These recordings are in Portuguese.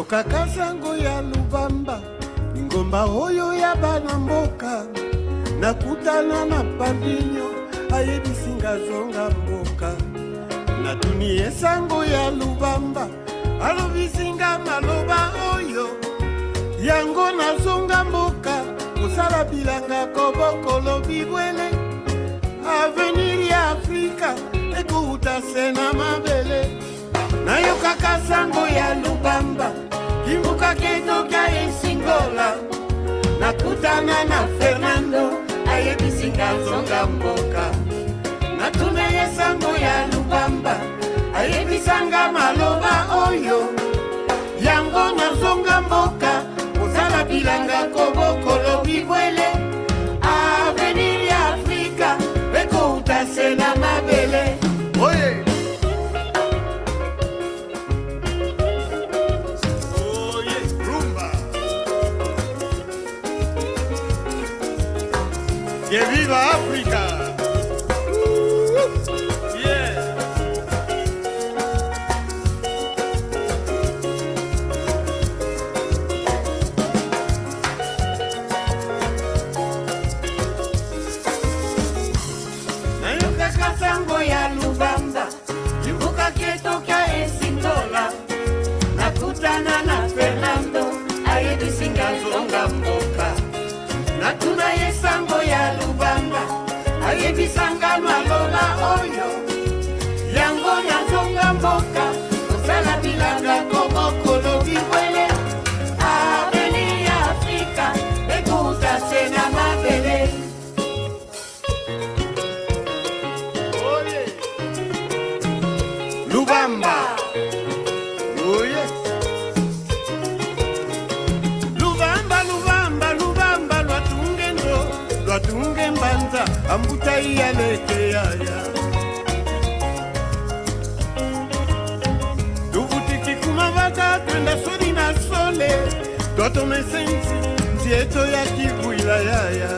Kaka zango ya Lubamba, ngomba oyo ya bana mboka, nakutana na Pandinyo, ayebisinga zonga mboka. Natunie sango ya Lubamba, alobisinga maloba oyo, yango na zonga mboka, kusala bilanga kobokolo bibwele, avenir ya Afrika, ekuuta sena mabele. Nayo kaka sango ya Lubamba, Kimbuka ketoka esingola, nakutana na Fernando, ayebisinga zonga mboka. Natunie sango ya Lubamba, ayebisanga maloba oyo, yango na zonga mboka, kozala bilanga kobokolo bibwele, avenir ya Afrika, ekouta sena mabele. Oye! Que viva África! Yeah! Nayo kaka sango ya Lubamba, Kimbuka ketoka esingola, nakutana na Fernando, ayebisinga zonga mboka. Natuna yesango ya Lubamba, ayebisanga maloba oyo, yango na zonga mboka, kusala bilanga kobokolo bibwele, avenir ya Afrika, ekuuta sena mabele. Oye! Lubamba! Oye! Tunge mbanza ambuta iya leke yaya Tuvutiki kumavaka twenda sodi na sole Toto mesensi zieto ya kivuila yaya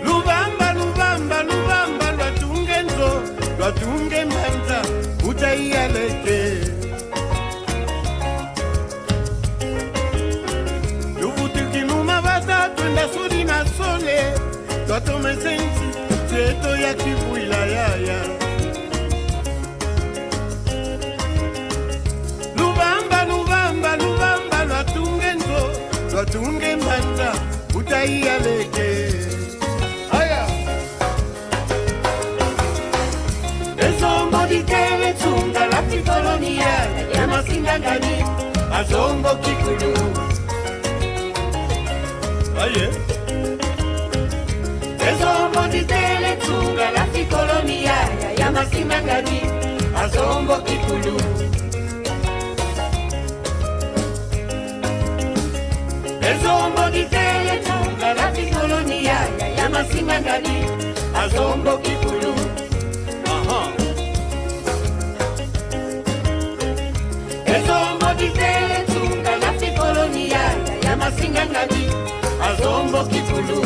Lubamba, Lubamba, Lubamba Lwatunge nzo, lwatunge mbanza Uta iya leke Sudi na sole, toto mesensi, zieto ya kivuila yaya. Lubamba, Lubamba, Lubamba, lwatunge nzo, lwatunge mbanda, utaiya leke. Aya! Ezombo ditele tunga la tikolonia, ya masinga ngani, azombo kikulu. Aye. Ezombo ditele tunga la tikolonia, ya masinga ngani, azombo kikulu. Ezombo ditele tunga la tikolonia, ya masinga ngani, azombo kikulu. Ezombo ditele tunga la tikolonia, ya masinga ngani, azombo kikulu.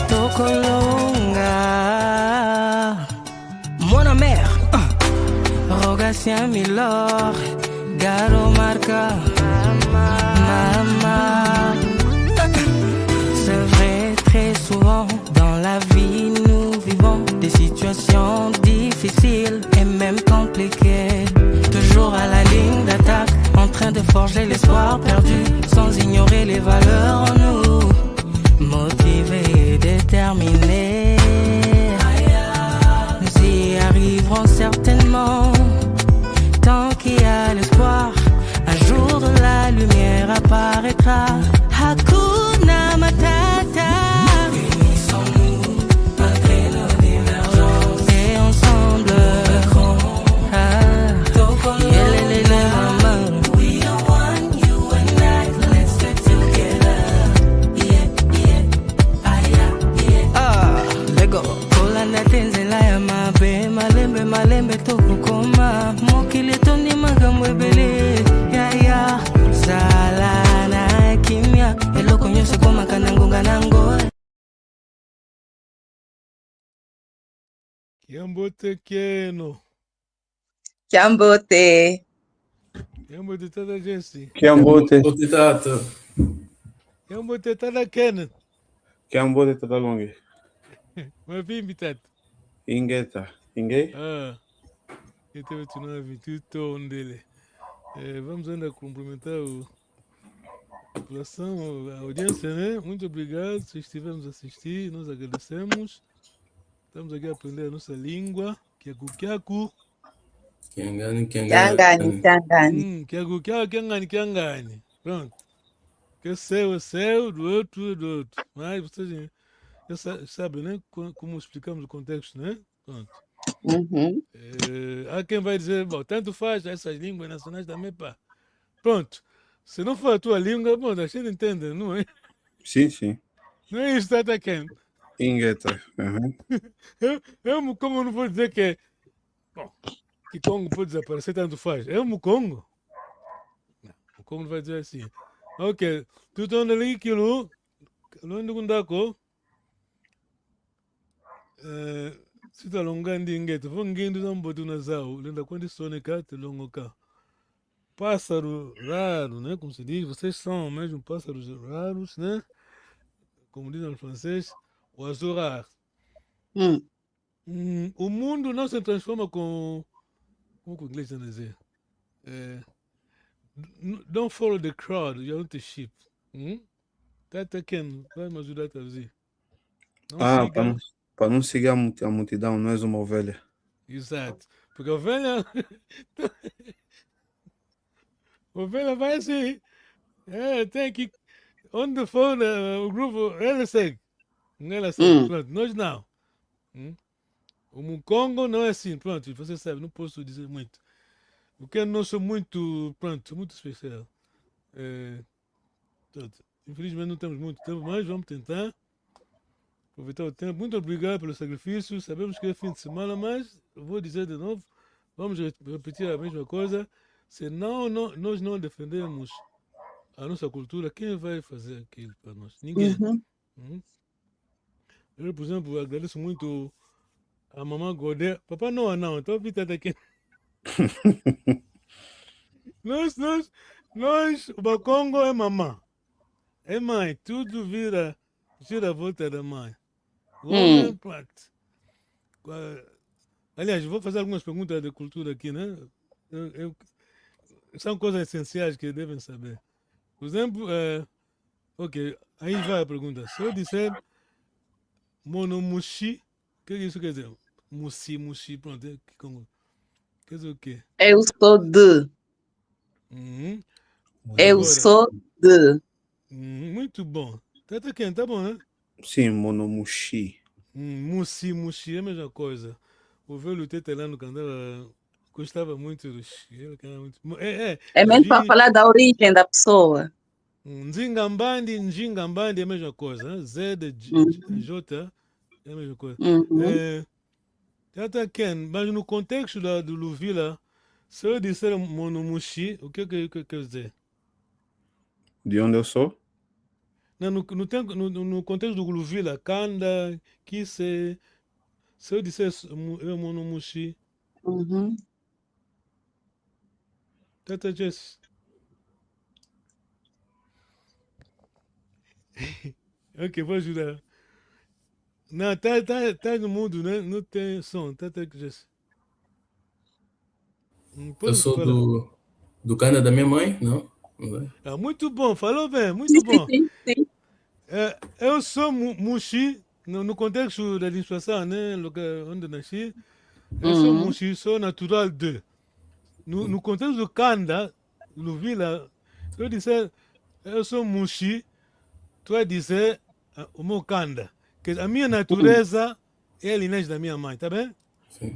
Tokolonga Mona mère Rogatien Milor Garo Marca Mama. C'est vrai, très souvent dans la vie nous vivons des situations difficiles. forger l'espoir perdu sans ignorer les valeurs en nous. Motivés et déterminés, nous y arriverons certainement. Tant qu'il y a l'espoir, un jour la lumière apparaîtra. Hakuna Matata. Unissons-nous malgré nos divergences. Et ensemble, we are one, you and I. Let's get together. Lego. Kolanda tenzela ya mabe, malembe malembe tokukoma. Mokili tondi magambo ebele. Ya sala na kimya. Eloko nyonso koma kanangonga nango. Kiambote Keno. Kiambote. Kiambote Tata Jesse. Kiambote. Tata. Kiambote Tata Kenneth. Kiambote Tata Longe. Mavimbi Tata. Ingeta. Inge? Eu teve uma tudo dele. Vamos ainda cumprimentar a população, a audiência, né? Muito obrigado se estivermos a assistir, nós agradecemos. Estamos aqui a aprender a nossa língua, Kyaku. Kiangani. Kiangani. Pronto. Que é seu, do outro é do outro. Mas vocês já sabem, né? Como explicamos o contexto, né? Pronto. Uhum. Há quem vai dizer, bom, tanto faz essas línguas nacionais também, pá. Pronto. Se não for a tua língua, bom, a gente entende, não é? Sim. Não é isso, Tata Ken. Ingeta. Eu como não vou dizer que, bom, que Congo pode desaparecer, tanto faz. É o Mukongo. Não, o Congo vai dizer assim. Ok, tu estás ali, aquilo, não é Ndako. Se tu alongando em gueto, vão guindo na Mbodunazao, lenda quando sonica, te longo cá. Pássaro raro, né? Como se diz, vocês são mesmo pássaros raros, né? Como dizem no francês, o azul raro. O mundo não se transforma com. Como que o inglês está a dizer? Don't follow the crowd, you're not the sheep. Tata Ken, vai me ajudar a traduzir. Para não seguir a multidão, não és uma ovelha. Exato. Porque a ovelha. A ovelha vai assim. Tem que. Onde for o grupo, ela segue. Ela segue. Pronto, nós não. O Mukongo não é assim. Pronto, você sabe, não posso dizer muito. Porque eu não sou muito. Pronto, muito especial. Infelizmente não temos muito tempo, mas vamos tentar aproveitar o tempo. Muito obrigado pelo sacrifício. Sabemos que é fim de semana, mas eu vou dizer de novo, vamos repetir a mesma coisa. Se nós não defendemos a nossa cultura, quem vai fazer aquilo para nós? Ninguém. Eu, por exemplo, agradeço muito a mamãe Godé. Papai não, então Vitor daqui. nós, o Bakongo é mamãe. É mãe, tudo gira a volta da mãe. Aliás, vou fazer algumas perguntas de cultura aqui, né? São coisas essenciais que devem saber. Por exemplo, ok, aí vai a pergunta. Se eu disser monomushi, o que isso quer dizer? Mushi, pronto. Quer dizer o quê? Eu sou de. Eu sou de. Muito bom. Tata Ken, tá bom, né? Sim, monomushi. Mushi é a mesma coisa. O velho Tete lá no canal gostava muito do X. É mesmo para falar da origem da pessoa. Njingambandi é a mesma coisa. Né? Z de J é a mesma coisa. Tata Ken, mas no contexto do Luvila, se eu disser monomushi, o que quer dizer? De onde eu sou? Não, no contexto do Luvila, Kanda, Kise, se eu disser monomushi, Tata Jess. Ok, vou ajudar. Não, tá no mundo, né? Não tem som, Tata Jess. Eu sou do Canadá da minha mãe, não? Ah, muito bom, falou bem, Sim, muito sim, bom. sim, sim. Eu sou Muxi, no contexto da administração, né, onde nasci, eu sou Muxi, sou natural de. No contexto do Kanda, no Vila, eu disser, eu sou Muxi, tu vai dizer o meu Kanda. Que a minha natureza é a linhagem da minha mãe, tá bem?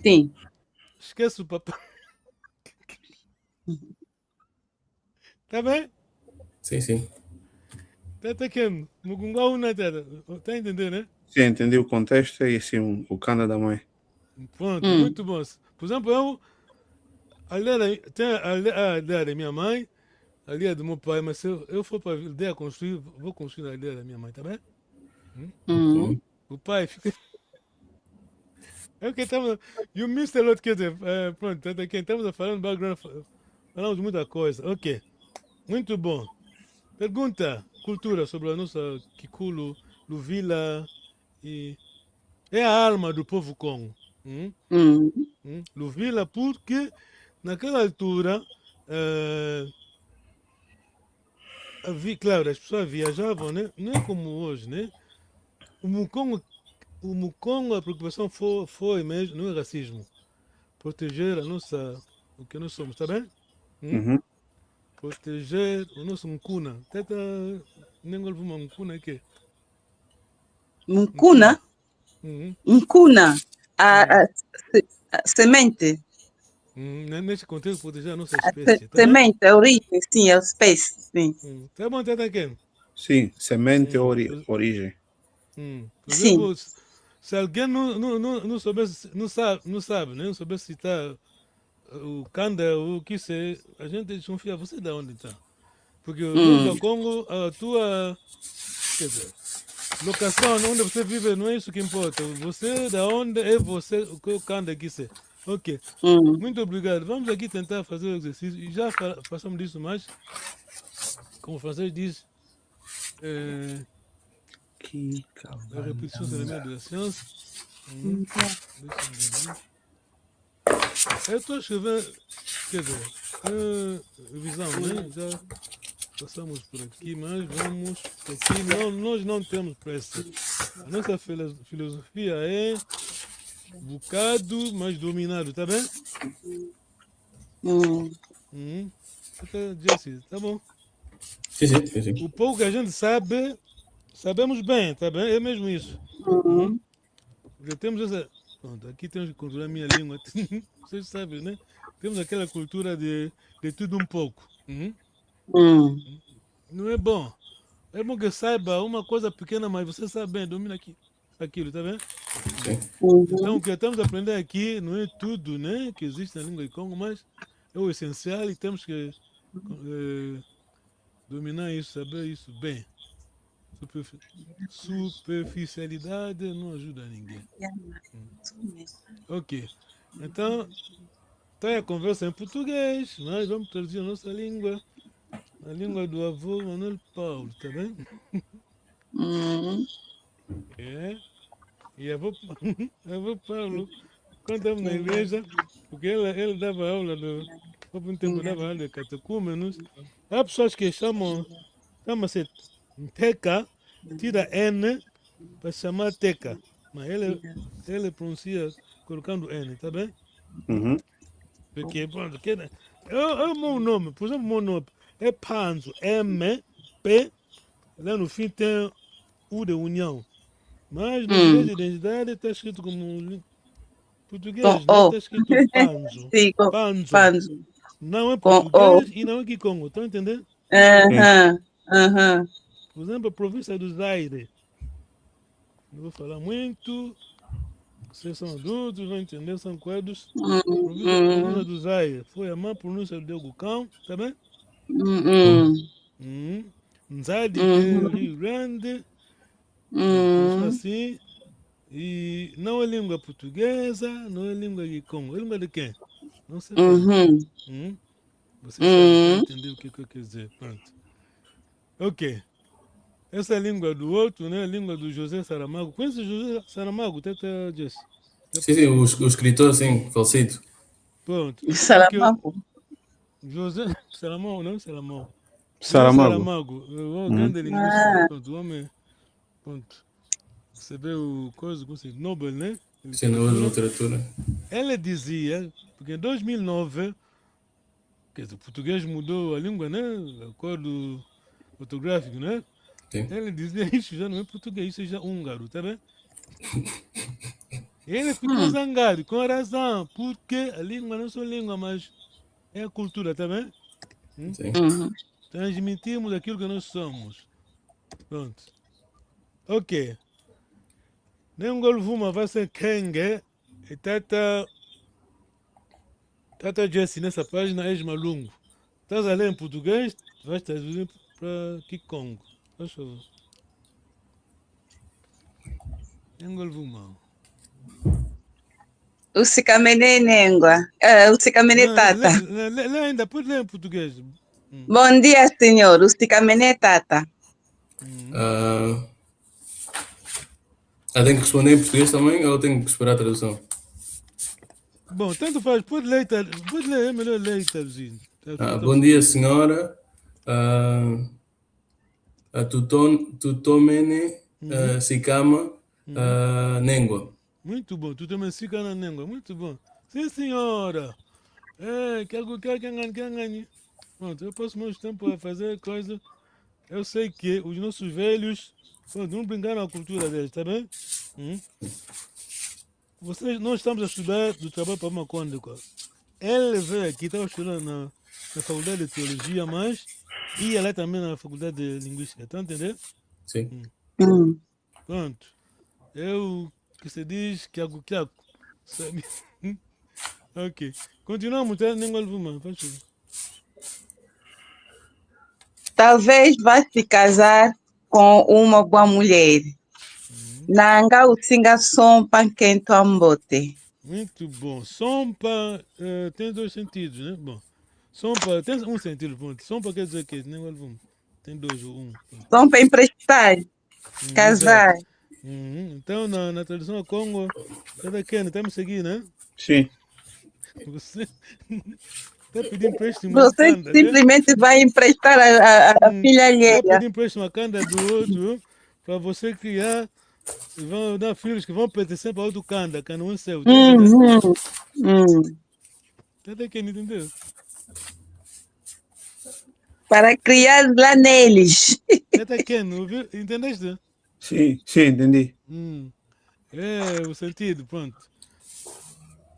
Sim. Esquece o papai, tá bem? Sim, sim. Tá pequeno, Mugunga na terra, tá entendendo, né? Sim, entendi o contexto e sim, o cana da mãe. Pronto, muito bom. Por exemplo, eu, tem a aldeia da minha mãe, a aldeia do meu pai, mas se eu for para a aldeia construir, vou construir a aldeia da minha mãe, tá bem? O pai fica. É o que estamos. You missed a lot, quer dizer, pronto, tá aqui, estamos a falar no background, falamos muita coisa. Ok, muito bom. Pergunta, cultura sobre a nossa Kikulo, Luvila e. É a alma do povo Congo. Luvila, porque naquela altura, claro, as pessoas viajavam, né? Não é como hoje, né? O Mukongo, a preocupação foi mesmo, não é racismo. Proteger o que nós somos, tá bem? Uhum. Proteger o nosso Mukuna. Teta, nem golpe uma Mukuna aqui. Mukuna? Uhum. Mukuna. A semente. Nesse contexto, proteger a nossa espécie, tá bem? Semente, a origem, sim, a espécie, sim. Tá bom, Teta Ken? Sim, semente origem. Por Sim. exemplo, se alguém não soubesse, não sabe, né? Não soubesse citar o Kanda, o que se a gente desconfia, você de onde está? Porque dentro do Congo, a tua, quer dizer, locação, onde você vive, não é isso que importa. Você, da onde é você, o que o Kanda quis ser. Ok, muito obrigado. Vamos aqui tentar fazer o exercício. E já passamos disso, mas, como o francês diz, Que a repetição é elemento da ciência. Eu estou escrevendo, quer dizer, revisão, né? Já passamos por aqui, mas vamos aqui. Não, nós não temos pressa. A nossa filosofia é bocado, mas dominado, tá bem? Jesse, tá bom. Sim, sim, sim, sim. O pouco que a gente sabe, sabemos bem, tá bem? É mesmo isso. Porque temos essa. Pronto, aqui temos que controlar a minha língua. Vocês sabem, né? Temos aquela cultura de tudo um pouco. Não é bom. É bom que saiba uma coisa pequena, mas você sabe bem, domina aquilo, tá vendo? Então, o que estamos aprendendo aqui não é tudo, né, que existe na língua de Congo, mas é o essencial e temos que dominar isso, saber isso bem. Superficialidade não ajuda ninguém. Ok. Então, tá a conversa em português, mas vamos traduzir a nossa língua, a língua do avô Manuel Paulo, tá bem? É. E avô Paulo, quando estamos na igreja, porque ele dava aula houve um tempo dava aula de catecúmenos, há pessoas que chama-se Teca, tira N para chamar Teca, mas ele pronuncia colocando N, tá bem? Porque, pronto, é o meu nome, por exemplo, o meu nome é Panzo, M-P, lá no fim tem U de união. Mas no bilhete de identidade está escrito como português, né? Está escrito Panzo. Sim, Panzo. Não é português e não é Kikongo, estão entendendo? Por exemplo, a província do Zaire. Não vou falar muito, vocês são adultos, vão entender, são quadros. Província do Zaire foi a má pronúncia do Diogo Cão, tá bem? Nzadi, que é Rio Grande. Assim, e não é língua portuguesa, não é língua de Congo, é língua de quem? Não sei. Você sabe entender o que eu quero dizer. Pronto. Ok. Essa é a língua do outro, né? A língua do José Saramago. Conhece o José Saramago, Teta Jess? Sim, sim, o escritor, sim, falecido. Pronto. Saramago. José Saramago, não Saramago. Saramago. O grande linguista, pronto, o homem, pronto, recebeu coisa, Nobel, né? Sim, na literatura. Ele dizia, porque em 2009, quer dizer, o português mudou a língua, né? Acordo ortográfico, né? Sim. Ele dizia isso já não é português, isso é já húngaro, tá bem? Ele ficou zangado, com razão, porque a língua não é só língua, mas é a cultura, tá bem? Sim. Transmitimos aquilo que nós somos. Pronto. Ok. Nengol Vuma vai ser Kenge e Tata Jesse nessa página é Malungo. Estás a ler em português, vais traduzir para Kikongo. Faz favor. Nengol Vuma. Usikamene Nengwa. Usikamene Tata. Lê ainda, pode ler em português. Bom dia, senhor. Usikamene Tata. Tenho que responder em português também ou tenho que esperar a tradução? Bom, tanto faz, pode ler, é melhor ler e traduzir. Bom dia, senhora. Tutomene Sikama Nengua. Muito bom, tu também fica na língua, muito bom. Sim, senhora. Que algo que ganhe. Pronto, eu passo muito tempo a fazer coisa. Eu sei que os nossos velhos não brincaram a cultura deles, tá bem? Nós estamos a estudar do trabalho para Maconde. Ele veio aqui, estava estudando na faculdade de teologia, mas ia lá também na faculdade de linguística, tá entendendo? Sim. Pronto. Eu que se diz que algo que sabe? Ok. Continuamos, tá? Nem alguma, faz favor. Talvez vá se casar com uma boa mulher. Nanga usinga sompa kento ambote. Muito bom. Sompa tem dois sentidos, né? Bom, sompa tem um sentido, pronto. Sompa quer dizer que nem algum. Tem dois ou um. Sompa emprestar. Casar. Então, na tradução ao Congo, cada quem está me seguindo, né? Sim. Você está pedindo empréstimo Você canda, simplesmente vai emprestar a filha alheia. Está pedindo empréstimo a canda do outro para você criar e vão dar filhos que vão pertencer para outro canda, que não é seu. Até quem entendeu? Para criar lá neles. Até quem, ouviu? Entendeste? Sim, entendi. É o sentido, pronto.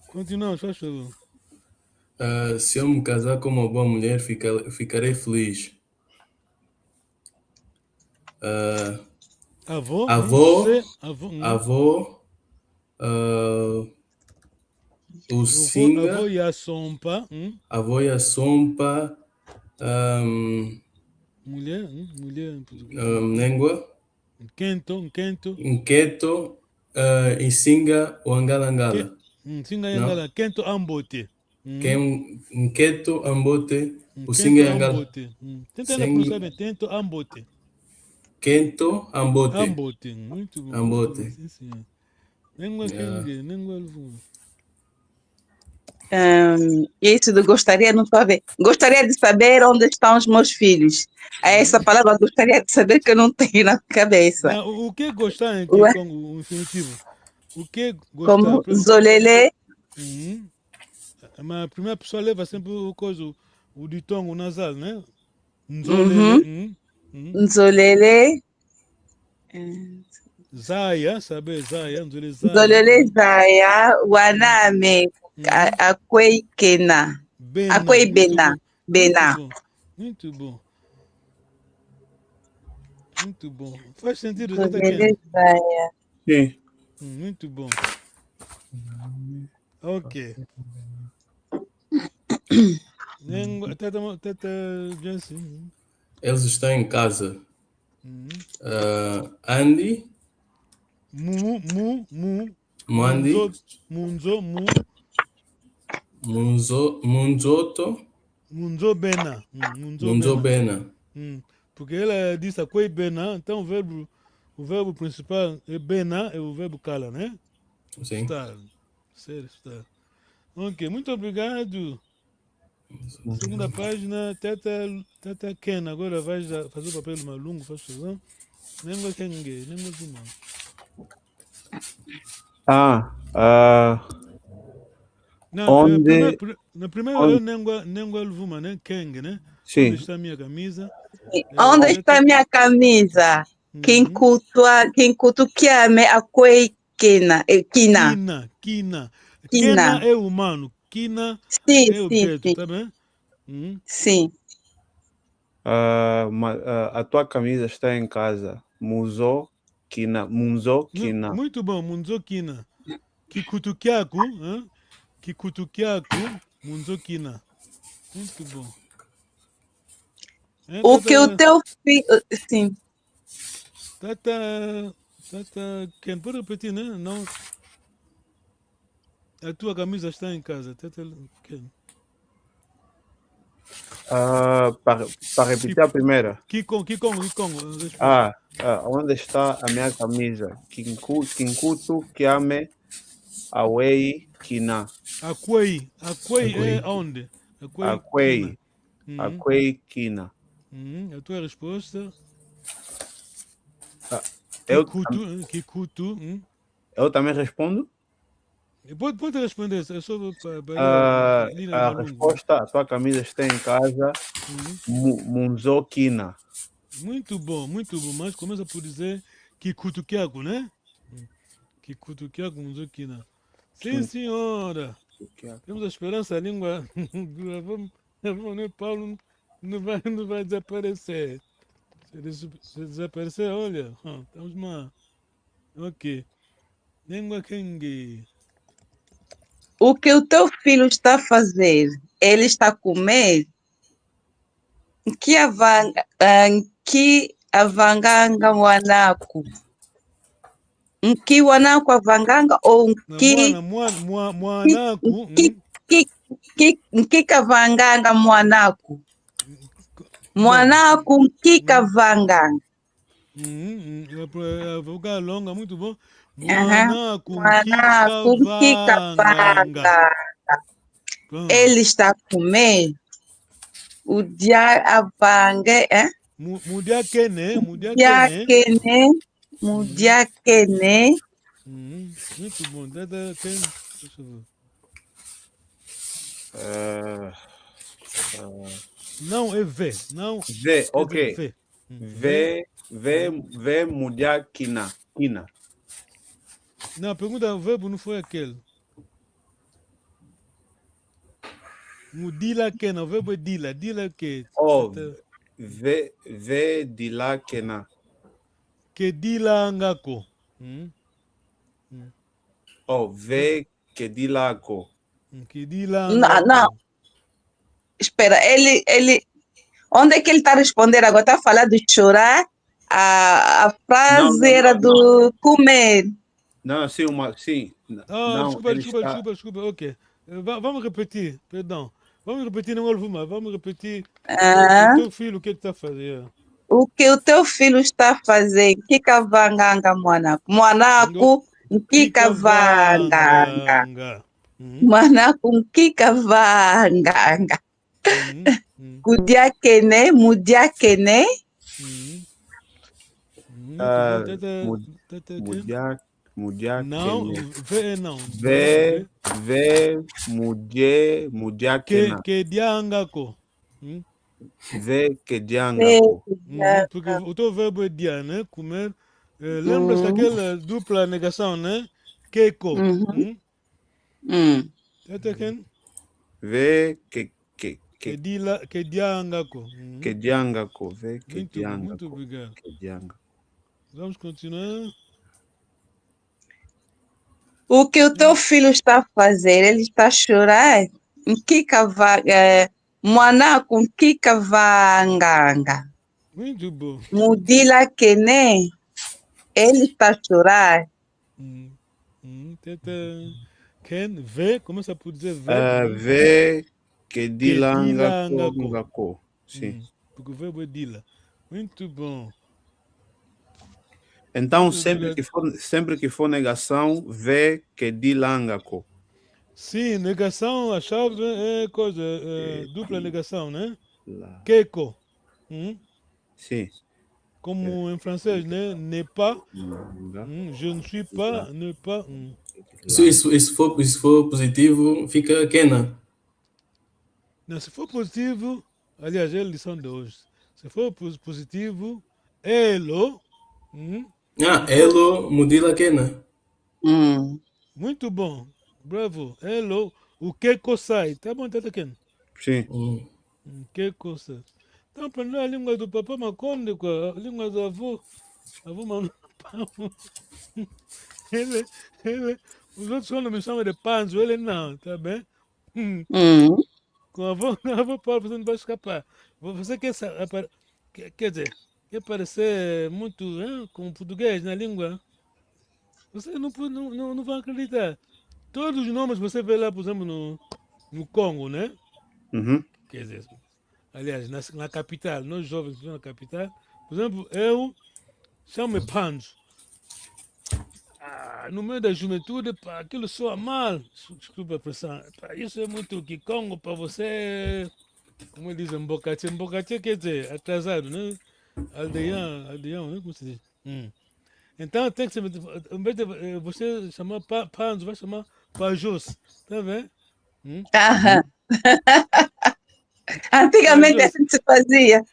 Continuamos, faz favor. Se eu me casar com uma boa mulher, ficarei feliz. Avô. O Singa. Avô e a Sompa. Avô e a Sompa. Mulher em português. Nengua. Inquento. E Singa o Angalangala. Singa Yangala. Kento Ambote. Inqueto Ambote. O Singa Yangala. Tenta pronunciar bem. Tento Ambote. Kento Ambote. Ambote. Muito bom. Ambote. Sim, senhor. Nengua Isso do gostaria, não estou a ver. Gostaria de saber onde estão os meus filhos. Essa palavra gostaria de saber que eu não tenho na cabeça. O que gostar em Congo, o infinitivo? O que gostar? Como Zolele. Mas a primeira pessoa leva sempre o ditongo nasal, né? Nzolele. Nzolele. Zaya, sabe? Zaya, Nzolele Zaya. Nzolele Zaya, Waname. Akweikena. Akweibena. Bena. Muito bom. Muito bom. Faz sentido, já está Nzolele Zaya. Sim. Muito bom. Ok. Tata Johnson. Eles estão em casa. Andy. Mandi. Munzoto. Munzobena. Munzobena. Porque ela disse a coi bena, então o verbo principal é bena, é o verbo cala, né? Sim. Estar. Ser, estar. Ok, muito obrigado. Segunda página, Tata Ken. Agora vai fazer o papel do Malungo, faz favor. Nengo Kenge, Nengo Zuma. Não, Onde. na primeira onde eu Nengo Luvuma, né? Keng, né? sim. Onde está a minha camisa? Onde está a minha camisa? Quem cutuqueame a quina. Quina. Quina. Quena é humano, quina Sim, é sim, objeto, sim. tá bem? Sim. A tua camisa está em casa. Munzo Kina. Muito bom, Munzo Kina. Kikutukiaku, Kikutukiaku, Munzo Kina. Muito bom. O que o teu filho. Sim. Tata Ken, pode repetir, né? Não. A tua camisa está em casa, Tata Ken. Para repetir a primeira. Kikongo. Onde está a minha camisa? Kinkutu Kiame Awei Kina. Akwei é onde? Akwei Kina. A tua resposta? Kikutu. Eu também respondo? Pode responder, é só para a linha do A Malungo. resposta, a tua camisa está em casa. Munzo Kina. Muito bom, mas começa por dizer Kikutukiaku, né? Kikutukiaku, Munzo Kina. Sim, senhora. Temos a esperança, a língua do Paulo não vai desaparecer. Se desaparecer, olha, estamos mal. Ok. Língua Kengue. O que o teu filho está a fazer? Ele está a comer? Que avanganga wanaku? Que wanaku avanganga ou Mwanaku. que kavanganga mwanaku? Mwanaku que kavanganga. A vogal longa, muito bom. Mwanaku que kavanganga. Ele está a comer? O dia avangue, Mudiakene. Muito bom. Não é V. Não. V, ok. V, Mudiakina. Não, a pergunta do verbo não foi aquele. Mudila Kena, o verbo é dila. Dila é o quê? V, dila Kena. Que dila angako. V, que dila ako. Que dila angako. Não. Espera, ele. Onde é que ele está a responder agora? Está a falar de chorar? A frase era do comer. Não, sim. Desculpa. Ok. Vamos repetir, perdão. Vamos repetir, não Olvuma. Vamos repetir. O teu filho, o que está a fazer? O que o teu filho está a fazer? Que cavanganga, Mwanaku? Mwanaku, que cavanganga. Mwanaku, que cavanganga. Kudiakene, mudiakene. Não, V não. V, mudiakena. Que diangako. V, que diangako. Porque o teu verbo é dia, né? Comer. Lembra-se daquela dupla negação, né? Keiko. Até quem? V, que diangako. Que diangako. V, que diangako. Muito obrigado. Vamos continuar. O que o teu filho está a fazer? Ele está a chorar? Mwanaku, que cavanganga. Muito bom. Mudila Kene. Ele está a chorar. Ken, V, começa por dizer V. V, que dilangako. Sim. Porque o verbo é dila. Muito bom. Então, sempre que for negação, V, que dilangako. Sim, negação, a chave é coisa, dupla negação, né? Lá. Keiko. Hum? Sim. Como em francês, né? Ne pas. Lá. Je ne suis pas, ne pas. Se for positivo, fica Kena. Não, se for positivo, aliás, é a lição de hoje. Se for positivo, elo. Ah, Se for, Elo Mudila Kena. muito bom. Bravo. Elo. O Keiko sai. Tá bom, tá aqui. Sim. Keiko sai. Então, aprendeu a língua do Papá Maconde, a língua do avô. Avô Manu Pau. Os outros quando me chamam de Panzo, ele não, tá bem? Com a avó Paulo você não vai escapar. Você quer, quer dizer, quer parecer muito com português na língua? Você não vai acreditar. Todos os nomes que você vê lá, por exemplo, no Congo, né? Uhum. Quer dizer, aliás, na capital, nós jovens que estão na capital, por exemplo, eu chamo-me Panzo. No meio da juventude, pá, aquilo soa mal. Desculpa a pressão. Pá, isso é muito Kikongo para você. Como dizem, Mbokate. Mbokate quer dizer atrasado, né? Aldeão, né? Como se diz? Então tem que ser. Em vez de você chamar Panzo, vai chamar Pajos. Tá vendo? Aham. Antigamente Pajos. assim se fazia.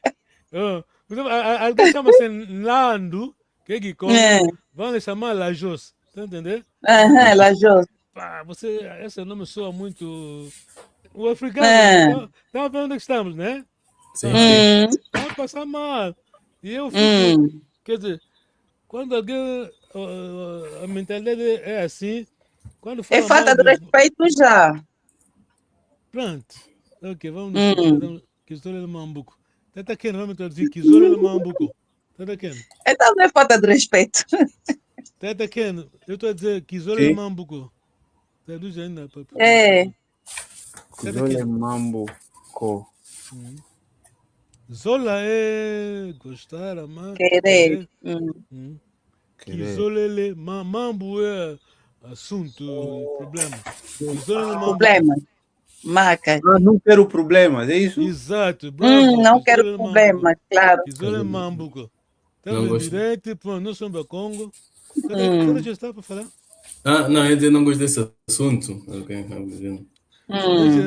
Alguém chama-se Lando, que é Kikongo, É. vão lhe chamar Lajos. Tá entendendo? Aham, Lajos. Pá, esse nome soa muito. O africano, tá vendo onde estamos, né? Sim, Hum, Vai passar mal. E eu fico, quer dizer, quando alguém, a mentalidade é assim, quando É fala falta mal de dos. respeito já. Pronto. Ok, vamos nos concentrar. Kizole no Mambuco. Tata Ken, vamos traduzir Kizole no Mambuco. Tata Ken. Então não é falta de respeito. Tata Ken, eu estou a dizer Kizole no Sim. Mambuco. Traduz ainda para É. Zole Mambo Co. Zola é gostar, amar, Querer. Kizolele, mambo é assunto, problema. Kizolele mambo. Problema. Marca. Ah, não quero problemas, é isso? Exato, bravo. Não quero Kizolele problema, claro. Kizolele mambo. Não Estamos em gosto. direito, pronto, nós somos a Congo. Cada já está para falar? Ah, não, eu dizer não gosto desse assunto. Ok,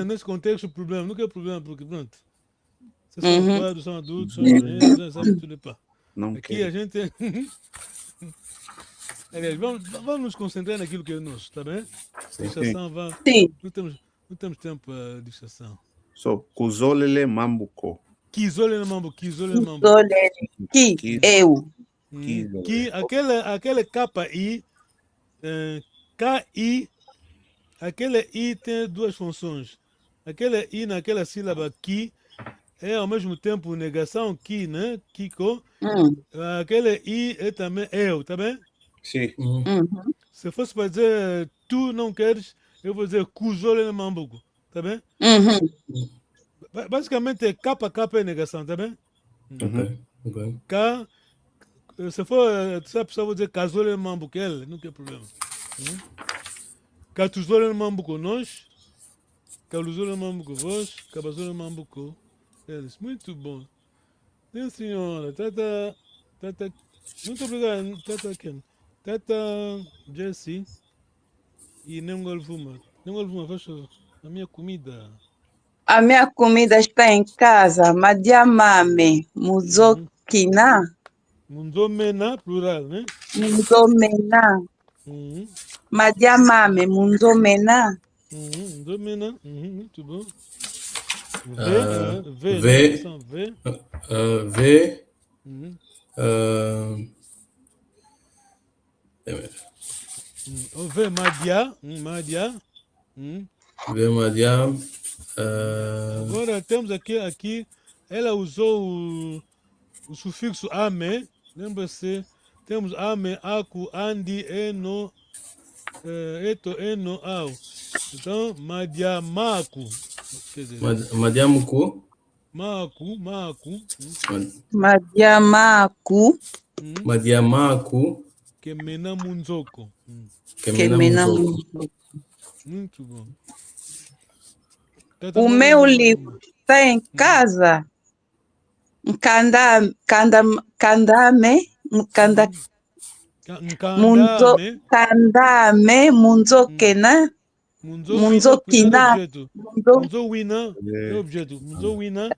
Nesse contexto, problema, não quer problema, porque pronto. Vocês são ocupados, são adultos, são engenheiros, já sabem tudo. Pá. Não Aqui quero. a gente. Aliás, vamos nos concentrar naquilo que é nosso, tá bem? Distração, vá. Sim. Não temos tempo para distração. So, Kuzolele Mambo Co. Kizole no mambo, Kizole no mambo. Que eu. Que aquele KI, KI, aquele I tem duas funções. Aquele I naquela sílaba que é ao mesmo tempo negação, que, né? Kiko. Aquele I é também eu, tá bem? Sim. Se fosse para dizer tu não queres, eu vou dizer Kuzole no mambuco, tá bem? Basicamente é K é negação, tá bem? Ok. K, se for, se a pessoa vai dizer Kazole no mambuco, ele, não tem problema. Katuzole no mambuco, nós. Kaluzole no mambuco, vós. Kabazole no mambuco, eles. Muito bom. Sim, senhora. Tata, muito obrigado, Tata Ken. Tata Jessie e Nengol Vuma. Nengol Vuma, faz a minha comida. A minha comida está em casa. Madiamame. Muzokina. Mundomena, plural, né? Mundomena. Madiamame. Mundomena. Mundomena, muito bom. V. V, Madia. V, Madia. Agora temos aqui, ela usou o sufixo ame, lembra-se, temos ame, aku, andi, eno, eto, eno, au. Então, madiamaku. Quer dizer, Madiamuku. Maku. Madiamaku. Madiamaku. Kemena munzoko. Kemena munzoko. Muito bom. O meu livro está em casa. Kandame, Nkandame. Kandame, Munzokena, Munzo wina, cuidado Munzokina, objeto. Munzo, Munzo wina é objeto. Munzo wina.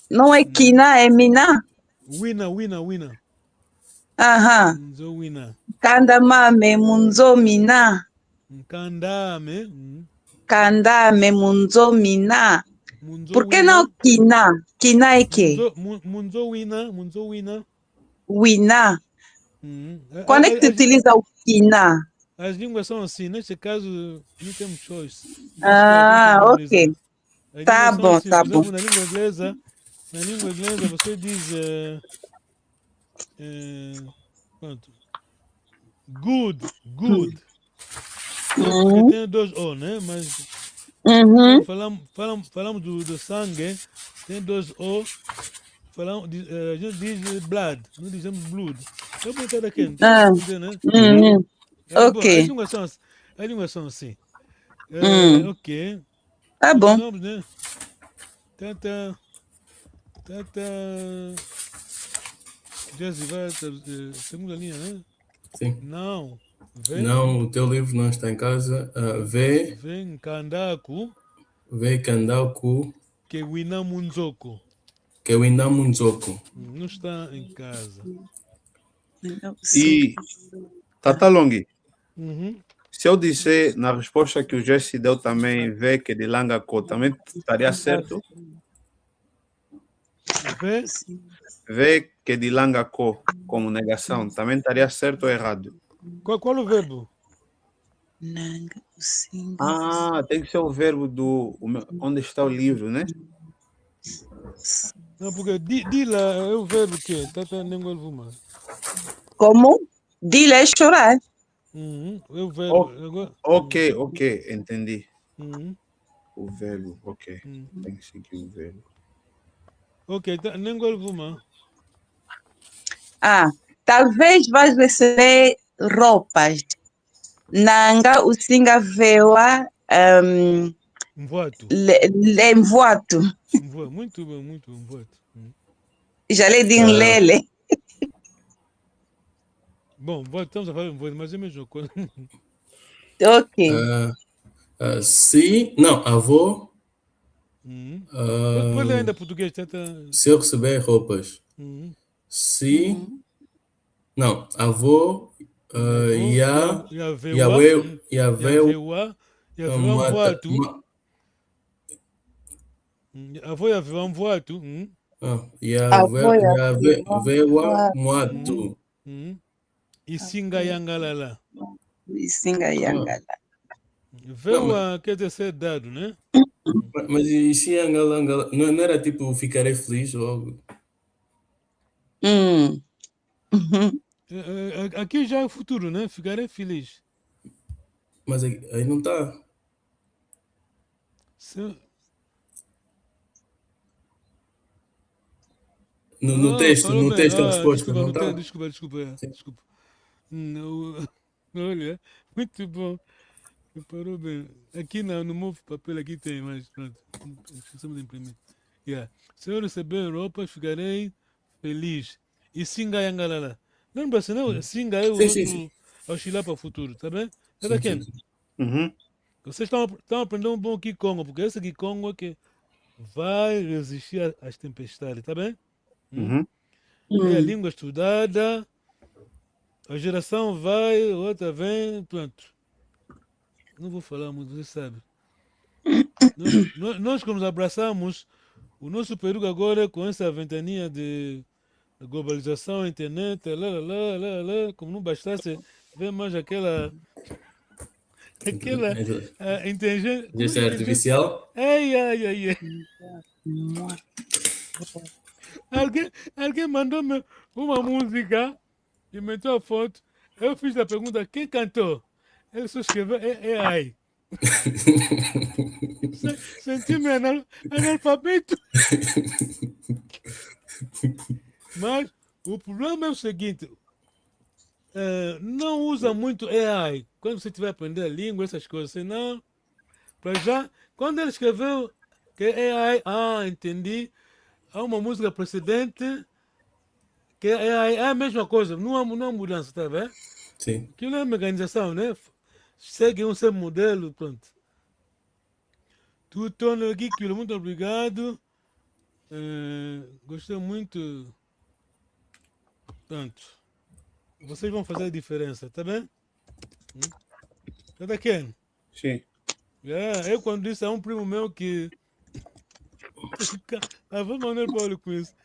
não é Kina, é Mina. Wina. Aham. Munzo wina. Kandamame, Munzomina. Nkandame. Kandame, Munzomina. Munzo Por que wina. não Kina? Kina é que? Munzo wina. Wina. Uhum. Quando é que tu utiliza o Kina? As línguas são assim, neste caso não temos choice. Ok. As Tá línguas são bom, assim, tá por bom. exemplo, na língua inglesa você diz quanto? Good. Porque tem dois O, né? Mas Uhum. falamos do sangue, tem dois O. A gente diz blood, não dizemos blood. É bom estar aqui, não Ah. entender, né? Uhum. Bom, Ok. as línguas são assim. Ok. Tá bom. Continuamos, né? Tata. Jesse vai segunda linha, né? Sim. Não. Não, o teu livro não está em casa. Vem Kandaku. Vê Kandaku. Que Wina Munzoko. Que Wina Munzoko. Não está em casa. E Tata Long, Uhum. se eu disser na resposta que o Jesse deu também, vê que de Langaco, também estaria certo? Vê que de Langaco como negação, também estaria certo ou errado? Qual o verbo? Tem que ser o verbo onde está o livro, né? Não, porque di lá é o verbo que Tata Nenguel Vuma. Como? Dile é chorar. É o verbo. Ok, entendi. O verbo, ok. Tem que seguir o verbo. Ok, Nenguel Vuma. Talvez vais receber roupas. Nanga usinga vewa Mvoato. Mvoato. Muito bom, mvoato. Já lhe di lele. Bom, estamos a falar de mvoato, mas é a mesma coisa. Ok. Se, não, avô. Pode ler ainda português, tenta. Se eu receber roupas. Se. Não, avô. Yavewa mvoato. Avô Yavewa mvoato. Yavewa mvoato. Isinga yangalala. Vewa quer dizer ser dado, né? Mas e se yangalala não era tipo ficarei feliz ou algo? Aqui já é o futuro, né? Ficarei feliz. Mas aí não está. No texto a resposta não está. Desculpa. Olha, muito bom. Parou bem. Aqui no meu papel aqui tem, mas pronto. Esquecemos de imprimir. Se eu receber roupas, ficarei feliz. E Singa Yangalala. Lembra-se, não? Singa é o outro oscilar para o futuro, tá bem? Tá aqui. Vocês estão aprendendo um bom Kikongo, porque esse Kikongo é que vai resistir às tempestades, tá bem? É a língua estudada, a geração vai, outra vem, pronto. Não vou falar muito, você sabe. Nós como nos abraçamos, o nosso período agora com essa ventania de globalização, internet, como não bastasse ver mais aquela inteligência artificial. Ai. Alguém mandou-me uma música e meteu a foto. Eu fiz a pergunta, quem cantou? Ele só escreveu AI. Senti-me analfabeto. Mas o problema é o seguinte. não usa muito AI. Quando você tiver aprender a língua, essas coisas, senão, para já, quando ele escreveu que é AI, entendi, há uma música precedente que é AI, é a mesma coisa, não há mudança, tá vendo? Sim. Aquilo é mecanização, né? Segue um seu modelo, pronto. Tudo torna aqui, aquilo, muito obrigado. Gostei muito. Pronto. Vocês vão fazer a diferença, tá bem? Tá daqui? Sim. Eu quando disse a um primo meu que avô Manuel Paulo com isso.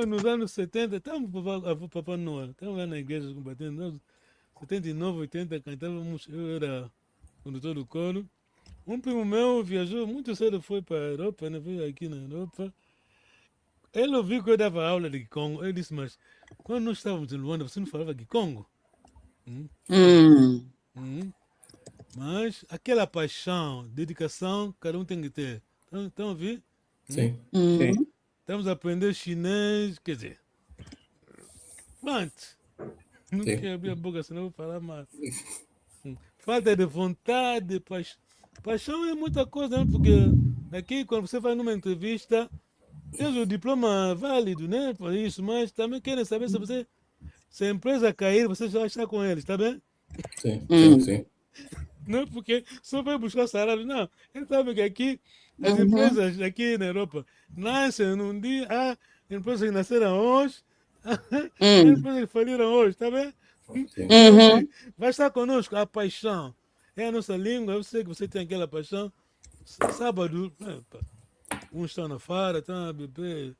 Nos anos 70, estávamos avô Papai Noel, estávamos lá na igreja combatendo, nós, 79, 80, cantávamos, eu era condutor do coro. Um primo meu viajou muito cedo, foi para a Europa, né? Veio aqui na Europa. Ele ouviu que eu dava aula de Congo. Ele disse, mas quando nós estávamos em Luanda, você não falava de Congo? Hum. Mas aquela paixão, dedicação, cada um tem que ter. Estão a ver? Sim. Sim. Estamos a aprender chinês, quer dizer, pronto. Não Sim. quero abrir a boca, senão eu vou falar mais. Falta de vontade, paixão. Paixão é muita coisa, né? Porque aqui, quando você vai numa entrevista, tem o diploma válido, né? Por isso, mas também querem saber se você, se a empresa cair, você já está com eles, tá bem? Sim. Sim. Sim. Não é porque só vai buscar salário, não. Ele sabe que aqui, as empresas aqui na Europa nascem num dia, empresas que nasceram hoje, empresas que faliram hoje, tá bem? Sim. Assim, vai estar conosco a paixão. É a nossa língua, eu sei que você tem aquela paixão. Sábado, uns estão na fara, estão a beber,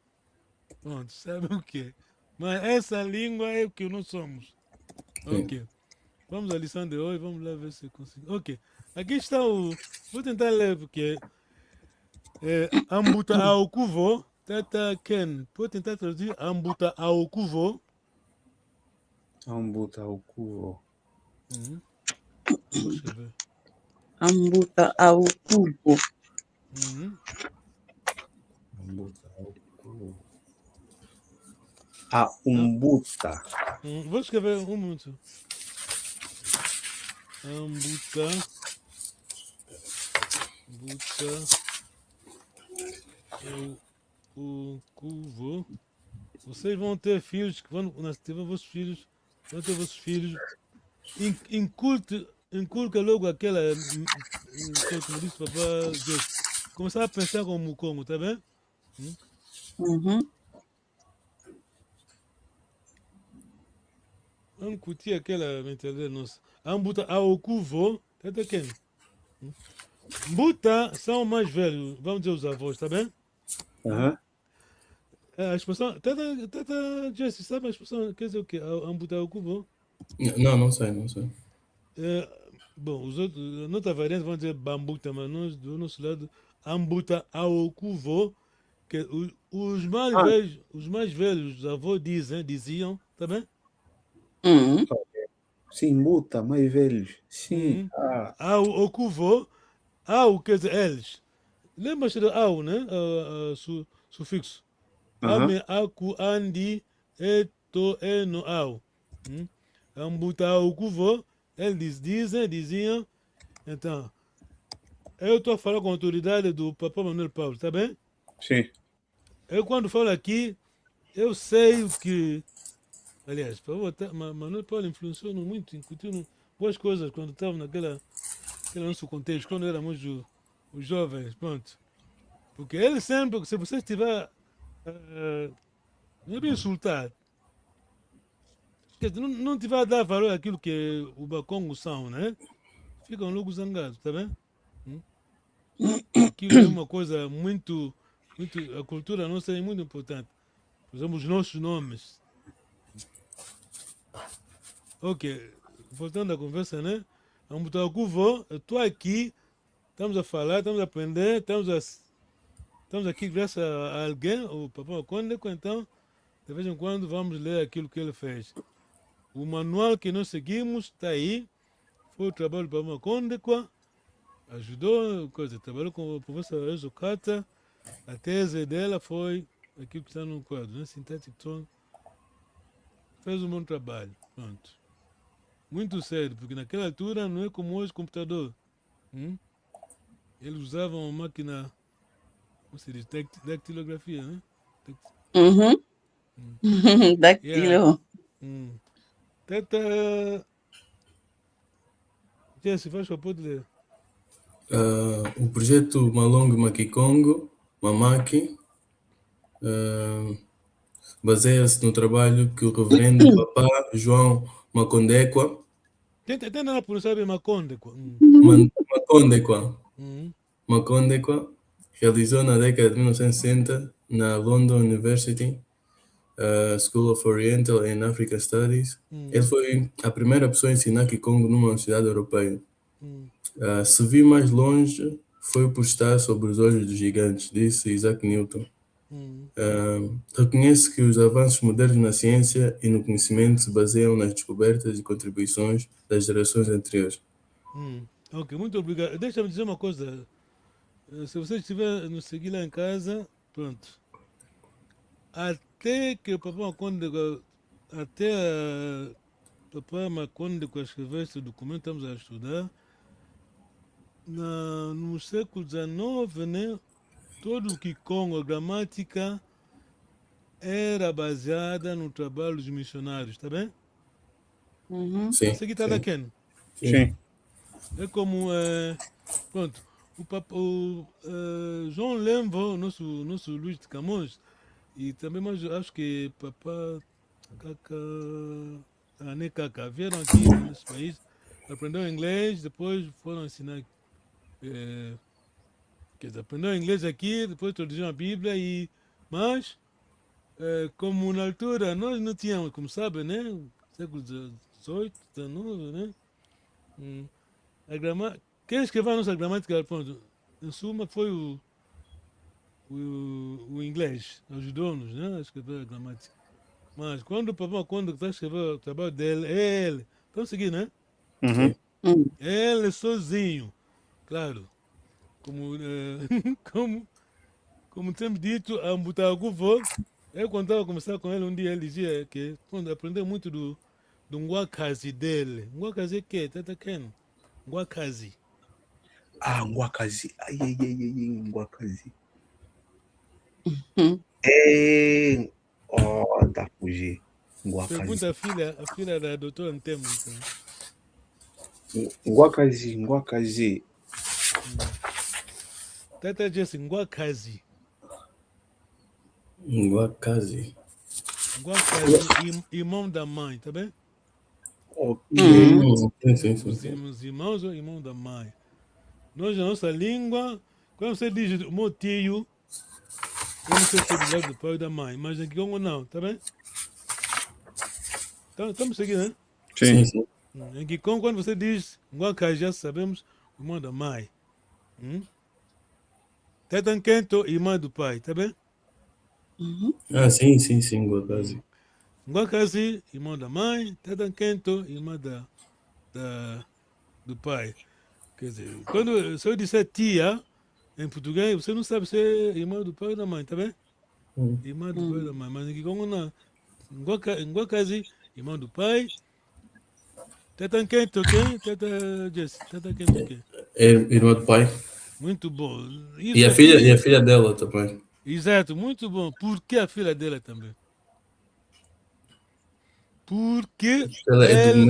pronto, sabe o quê? Mas essa língua é o que nós somos. Ok. Vamos à lição de hoje, vamos lá ver se consigo. Ok. Aqui está o. Vou tentar ler porque. Ambuta ao cuvo. Tata Ken. Vou tentar traduzir ambuta ao cuvo. Ambuta ao cubo. Vou escrever. Ambuta ao cubo. Ambuta ao cubo. A umbuta. Vou escrever um minuto. Ambuta. O cuvo. Vocês vão ter filhos, quando tiver vossos filhos, vão ter vossos filhos. Inculca logo aquela. Como disse o papai Deus. Começar a pensar como o Congo, tá bem? Vamos curtir aquela mentalidade nossa. Ambuta ao cuvo. Tá quem? Buta são mais velhos, vamos dizer os avós, tá bem? Aham. A expressão. Tata Jesse, sabe a expressão? Quer dizer o quê? Ambuta ao cuvo? Não, não sei, não sei. Bom, os outros, a outra variante vão dizer bambuta, mas nós, do nosso lado, ambuta ao cuvo, que os mais velhos, os avós diziam, tá bem? Sim, buta, mais velhos. Sim. Ao cuvo, ao quer dizer eles. Lembra-se do ao, né? Sufixo. Ame, aku, andi, eto, eno, ao. Ambuta ao cuvo, eles diziam. Então, eu estou falando com a autoridade do Papa Manuel Paulo, tá bem? Sim. Eu quando falo aqui, eu sei o que. Aliás, Manuel Paulo influenciou muito, incutiu boas coisas quando estava naquele nosso contexto, quando éramos os jovens, pronto. Porque ele sempre, se você estiver não é bem insultado, não tiver a dar valor àquilo que o Bakongo são, né? Ficam logo zangados, tá bem? Aquilo é uma coisa muito, a cultura nossa é muito importante. Por exemplo, os nossos nomes. Ok, voltando à conversa, né? Ambutacuvo, eu estou aqui, estamos a falar, estamos a aprender, estamos aqui graças a alguém, o Papai Conde, então, de vez em quando vamos ler aquilo que ele fez. O manual que nós seguimos está aí, foi o trabalho do Papai Conde, ajudou, trabalhou com o professor Enzo Kata, a tese dela foi aquilo que está no quadro, né? Synthetic Tone. Fez um bom trabalho, pronto. muito sério, porque naquela altura não é como hoje computador. Hum? Eles usavam uma máquina, como se diz, dactilografia, né? Uhum. Yeah. Daquilo. Teta. Jesse, faz favor de ler. O projeto Malong Makikongo, Mamaki, baseia-se no trabalho que o reverendo Papá João Makondekwa, Tenta pronunciar bem Maconde. Makondekwa realizou na década de 1960 na London University School of Oriental and African Studies. Ele foi a primeira pessoa a ensinar Kikongo numa universidade europeia. Se vir mais longe, foi por estar sobre os olhos dos gigantes, disse Isaac Newton. Reconhece que os avanços modernos na ciência e no conhecimento se baseiam nas descobertas e contribuições das gerações anteriores. Ok, muito obrigado. Deixa-me dizer uma coisa. Se você estiver nos seguir lá em casa, pronto. Até que o Papá Maconde, até a Papá Maconde escreveu esse documento, estamos a estudar, no século XIX, né, todo o Kikongo, a gramática, era baseada no trabalho dos missionários, tá bem? Sim, Você que está da Ken? Sim. É como, pronto, o João Lembo, nosso Luís de Camões, e também mais acho que Papá Caca vieram aqui nesse país, aprenderam inglês, depois foram ensinar, quer dizer, aprenderam inglês aqui, depois traduziram a Bíblia, mas como na altura nós não tínhamos, como sabem, né, século XVIII, XIX, né, quem escreveu a nossa gramática, pronto, em suma, foi o inglês, ajudou-nos, né, a escrever a gramática. Mas quando o Papá Conde está escrevendo o trabalho dele, ele, estão seguindo, né? Ele sozinho, claro, como temos dito, a Mbutaguvo, eu quando estava a conversar com ele um dia, ele dizia que quando aprendeu muito do Ngwakazi dele. Ngwakazi é que? Tata Ken? Ngwakazi. Ngwakazi. Ngwakazi. Tá fugir. Pergunta a filha da doutora Ntemo. Ngwakazi. Tata Jesse, Ngwakazi. Ngwakazi, irmão da mãe, tá bem? Sim. Os irmãos ou irmão da mãe. Nós, na nossa língua, quando você diz o meu tio, eu não sei se é do lado do pai ou da mãe, mas aqui Congo não, tá bem? Estamos seguindo, né? Sim. Em Kikongo, quando você diz Ngwakazi, já sabemos o irmão da mãe. Teta Kento, irmã do pai, tá bem? Sim, Ngwakazi. Ngwakazi, irmão da mãe, Teta Kento, irmã do pai. Quer dizer, se eu disser tia, em português, você não sabe se é irmã do pai ou da mãe, tá bem? Irmã do pai ou da mãe, mas em Kikongo não. Ngwakazi, irmão do pai. Teta Kento, quem? Teta Jess, Teta Kento, quem? Irmã do pai. Muito bom. E a filha dela também. Exato, muito bom. Por que a filha dela também? Porque Ela é do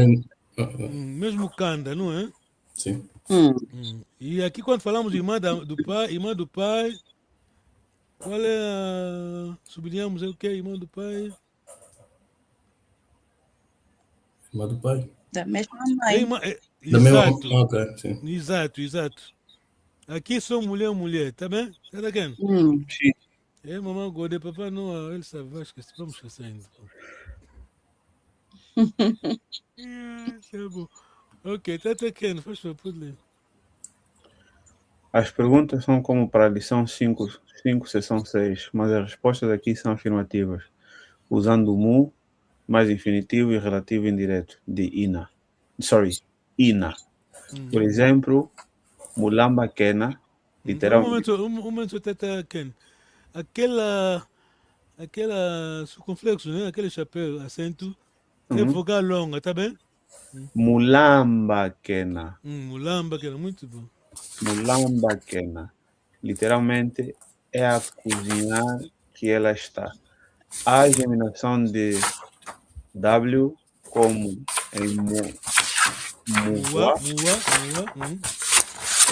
mesmo Kanda, não é? Sim. E aqui quando falamos de irmã do pai, qual é a... Sublinhamos o que? Irmã do pai? Irmã do pai. Da mesma mãe. Exato. Ok, sim. Exato. Aqui sou mulher, tá bem? Tá aqui? Sim. É, mamãe, Gode, papai, não, ele sabe, vamos esquecer ainda. Tá bom. Ok, tá aqui, faz favor, ler. As perguntas são como para a lição 5, seção 6, mas as respostas aqui são afirmativas, usando o mu mais infinitivo e relativo indireto de ina. Por exemplo, mulamba kena, literalmente. Um momento, Tata Ken. Aquela circunflexo, né? Aquele chapéu, acento, é vogal longa, tá bem? Mulamba Kena. Mulamba, que era muito bom. Mulamba Kena. Literalmente é a cozinhar que ela está. A geminação de W como em Muá, Muwa, muá, muá.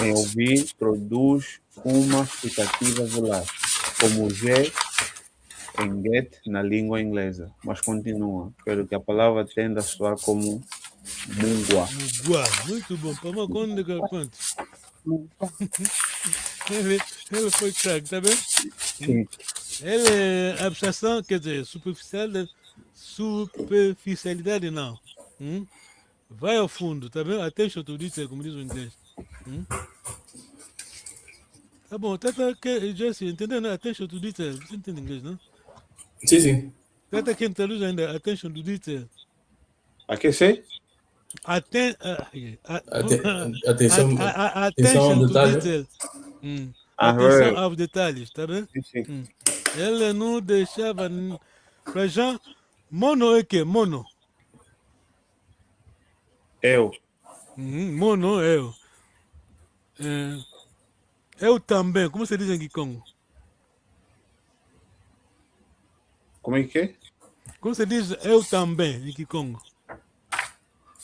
em ouvir, produz uma fricativa velar, como G em get na língua inglesa, mas continua, pelo que a palavra tende a soar como Mungwa. Muguá, muito bom. Para uma conta de carpante. Ele foi craque, tá bem? Sim. Ele é abstração, quer dizer, superficialidade não. Vai ao fundo, tá bem? Attention to detail, como diz o inglês. Tá bom, Jesse, entendeu, né? Attention to detail. Você entende inglês, não? Sim, sim. Tata quem traduz ainda, attention to detail. Aquecer? Atenção, atenção Attention ao to detalhe. detail. Ah, Atenção é. aos detalhes, tá bem? Sim. Ele não deixava. Para já, mono é que? Mono. Eu. Mono é eu. Eu também, como se diz em Kikongo? Como é que é? Como se diz eu também em Kikongo?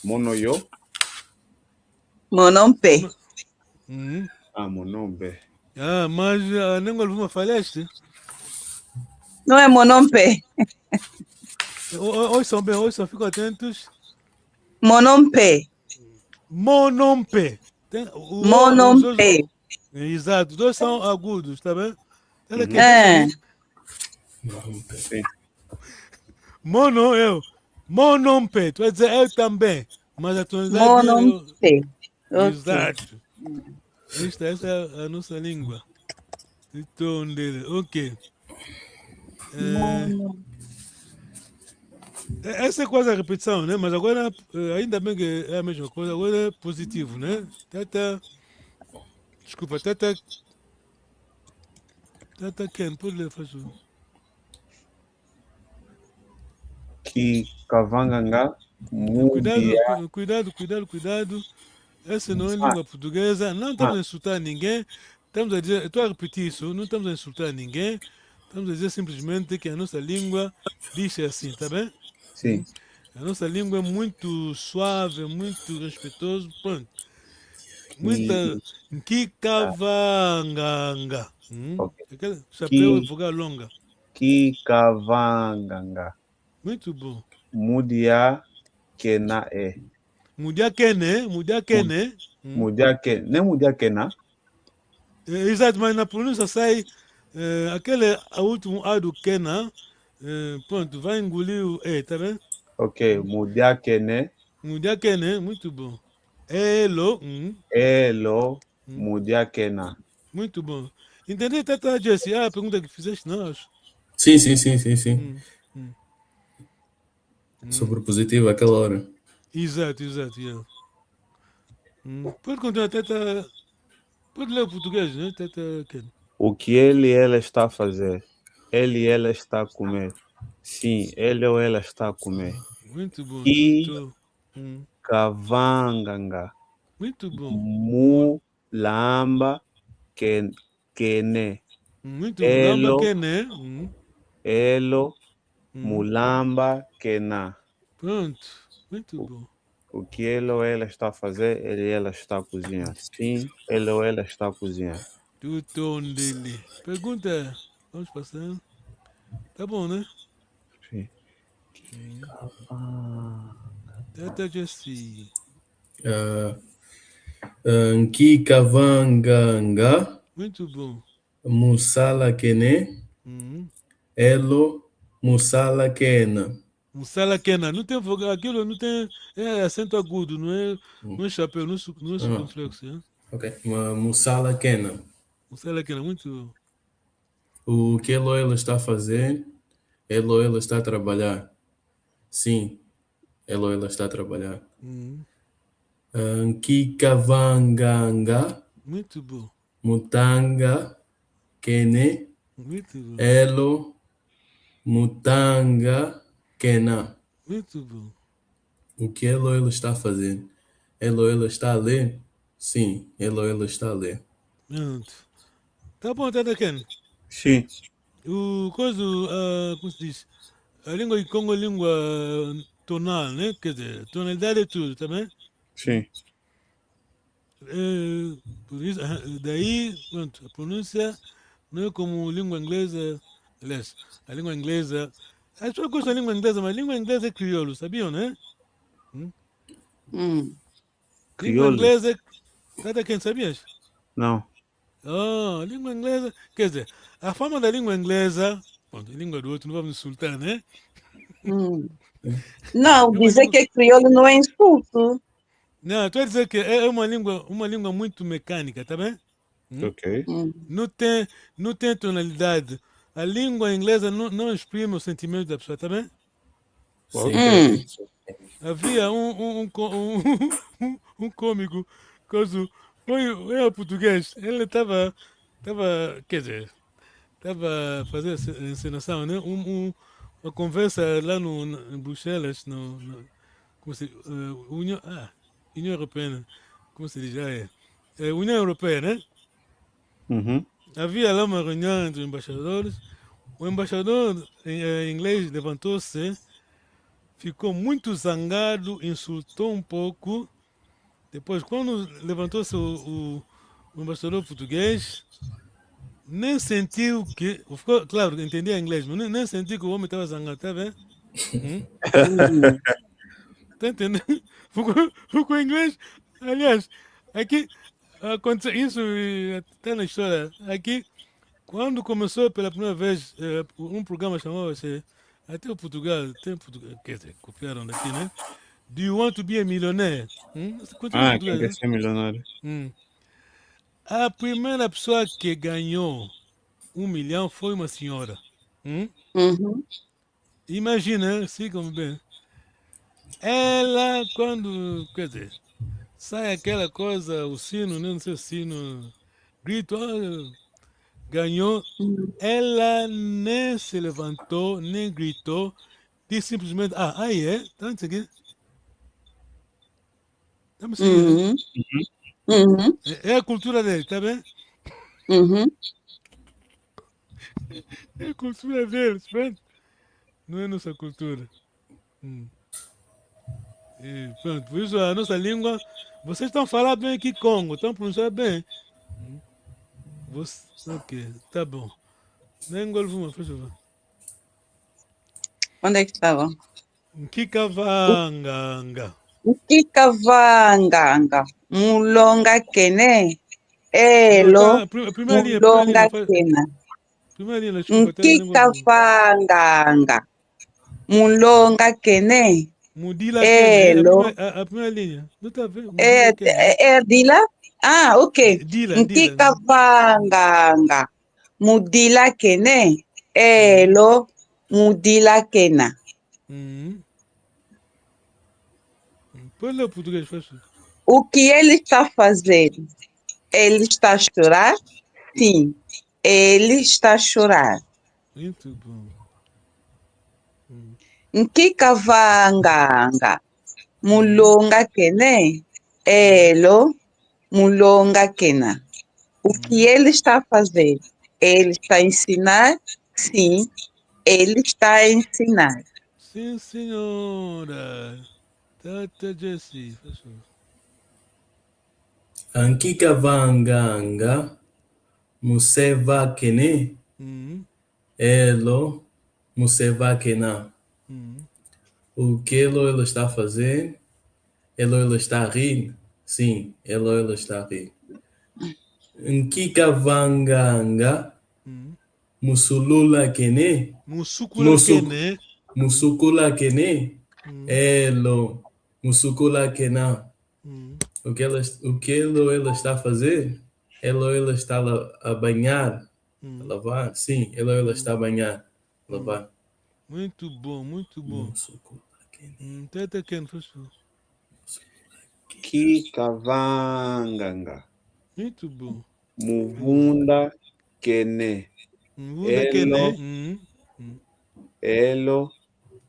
Monoyo? Monompe. Ah, monombe. Ah, mas a língua alguma falhaste? Não é monompe. Ouçam bem, ouçam, ficam atentos. Monompe. Monompe. Monompe. Exato, os dois são agudos, tá bem? Sim. Mono, eu. Monompe, tu vai dizer eu também. Mas a tonalidade Monompe. Exato. Essa é a nossa língua. O tom dele. Ok. Essa é quase a repetição, né? Mas agora, ainda bem que é a mesma coisa, agora é positivo, né? Desculpa, Tata Ken, pode ler, faz favor. Que Kavanganga Mudia. Cuidado. Essa não é língua portuguesa. Não estamos a insultar ninguém. Estamos a dizer, estou a repetir isso, não estamos a insultar ninguém. Estamos a dizer simplesmente que a nossa língua diz assim, tá bem? Sim. A nossa língua é muito suave, muito respeitoso, pronto. Muita Kikavanganga. Okay. Chapéu e vogal longa. Kikavanganga. Muito bom. Mudia Kena é. Mudia Kene. Mudia Kena. Nem Mudia Kena. Exato, mas na pronúncia sai aquele último A do Kena. Pronto, vai engolir o E, tá vendo? Ok, Mudia Kene. Mudia Kene, muito bom. Elo. Elo. Mudia Kena. Muito bom. Entendeu, Tata Jesse? A pergunta que fizeste, não, acho. Sim. Sobre o positivo àquela hora. Exato, yeah. Pode continuar, Tata. Pode ler o português, né, Tata Ken? O que ele e ela está a fazer? Ele e ela está a comer. Sim, ele ou ela está a comer. Muito bom. Kavanganga. Muito bom. Mulamba Kene. Muito bom. Mulamba Kene. Elo. Mulamba Kena. Pronto. Muito bom. O que ele ou ela está a fazer? Ele e ela está a cozinhar. Sim, ele ou ela está a cozinhar. Do tom dele. Pergunta. Vamos passando. Tá bom, né? Sim. Tata Jesse. Kikavanganga. Muito bom. Musala Kene. Elo. Musala Kena. Musala Kena. Não tem vogal. Aquilo não tem. É acento agudo, não é chapéu, não é circunflexo. Né? Ok. Musala Kena. Musala Kena, muito. O que ele ou ela está a fazer? Ele ou ela está a trabalhar. Sim, ele ou ela está a trabalhar. Kikavanganga. Muito bom. Mutanga. Kene. Muito bom. Elo. Mutanga. Kena. Muito bom. O que ela ou ele está fazendo? Ela ou ela está a ler? Sim, ela ou ela está a ler. Pronto. Tá bom, tá Ken. Sim, O coisa, como se diz? A língua de Congo é língua tonal, né? Quer dizer, tonalidade é tudo, tá bem? sim. Por isso, daí, pronto, a pronúncia não é como língua inglesa. Aliás, a língua inglesa. As pessoas gostam da língua inglesa, mas a língua inglesa é crioulo, sabiam, né? Hum. Língua Crioulo? inglesa é. Tá Ken, sabias? Não. Ah, língua inglesa. Quer dizer, a forma da língua inglesa. Bom, a língua do outro não vamos insultar, né? Hum. Não, É uma dizer língua. que é crioulo não é insulto. Não, estou a dizer que é uma língua muito mecânica, tá bem? Hum? Ok. Hum. Não tem, não tem tonalidade. A língua inglesa não exprime o sentimento da pessoa, tá bem? Ok. Sim. Hum. Havia um cômico, coisa, foi ao português. Ele quer dizer, estava fazendo encenação, né? Uma conversa lá em Bruxelas, como se, União Europeia, como se diz, União Europeia, né? Uhum. Havia lá uma reunião entre embaixadores. O embaixador inglês levantou-se, ficou muito zangado, insultou um pouco. Depois, quando levantou-se o embaixador português, nem sentiu que. Ficou, claro, entendia inglês, mas nem sentiu que o homem estava zangado, tá vendo? Hum. Tá entendendo? Ficou em inglês. Aliás, aqui aconteceu isso até na história. Aqui, quando começou pela primeira vez um programa chamava-se. Até o Portugal, quer dizer, copiaram daqui, né? Do you want to be a millionaire? Continua em Ah, quem português, quer né? ser milionário? A primeira pessoa que ganhou 1 milhão foi uma senhora. Uhum. Imagina, sigam bem. Ela, quando, quer dizer, sai aquela coisa, o sino, né? Não sei o sino, grito, ganhou. Hum. Ela nem se levantou, nem gritou, disse simplesmente, aí é? Tá me seguindo? Tá me seguindo, né? Uhum. Uhum. É a cultura dele, tá bem? Uhum. É a cultura deles, pronto. Não é nossa cultura. Hum. E, pronto, por isso a nossa língua, vocês estão falando bem aqui Congo, estão pronunciando bem. Ok, tá bom. Nem engolvo, por favor. Onde é que estava? Kikavanganga. Nkikavanganga. Mulonga kene. Não, Elo. tá, primeira Mulonga linha, kena. primeira linha, desculpa, tá na língua do Nkikavanganga. Mulonga kene. Mudila Kene, Elo. a primeira linha. Não tá vendo? Mudila É, Kene, né? é Dila? Ah, ok. Dila. Nkikavanganga. Mudila kene. Uhum. Elo. Mudila kena. Uhum. Põe lá o português, faz favor. O que ele está fazendo? Ele está a chorar? Sim, ele está a chorar. Muito bom. Nkikavanganga. Uhum. Mulonga kene. Uhum. Elo. Mulonga kena. O que Uhum. ele está a fazer? Ele está a ensinar? Sim, ele está a ensinar. Sim, senhora. Tata Jessie, faz favor. Ankikavanganga musevakene Uhum. elo musevakena. Uhum. O que ela está a fazer? Ela está a rir? Sim, ela está a rir. Nkikavanganga Uhum. musulula kene Musukula Musuk, Kene. musukula kene Uhum. elo musukula kena. Uhum. O que ela está a fazer? Ela está a banhar, a Uhum. lavar. Sim, ela está a banhar, a Uhum. lavar. Muito bom, muito bom. Musukula kene. Tata Ken, faz favor. Kikavanganga. Muito bom. Muvunda kene. Mvunda Elo, Kene. Uhum. elo,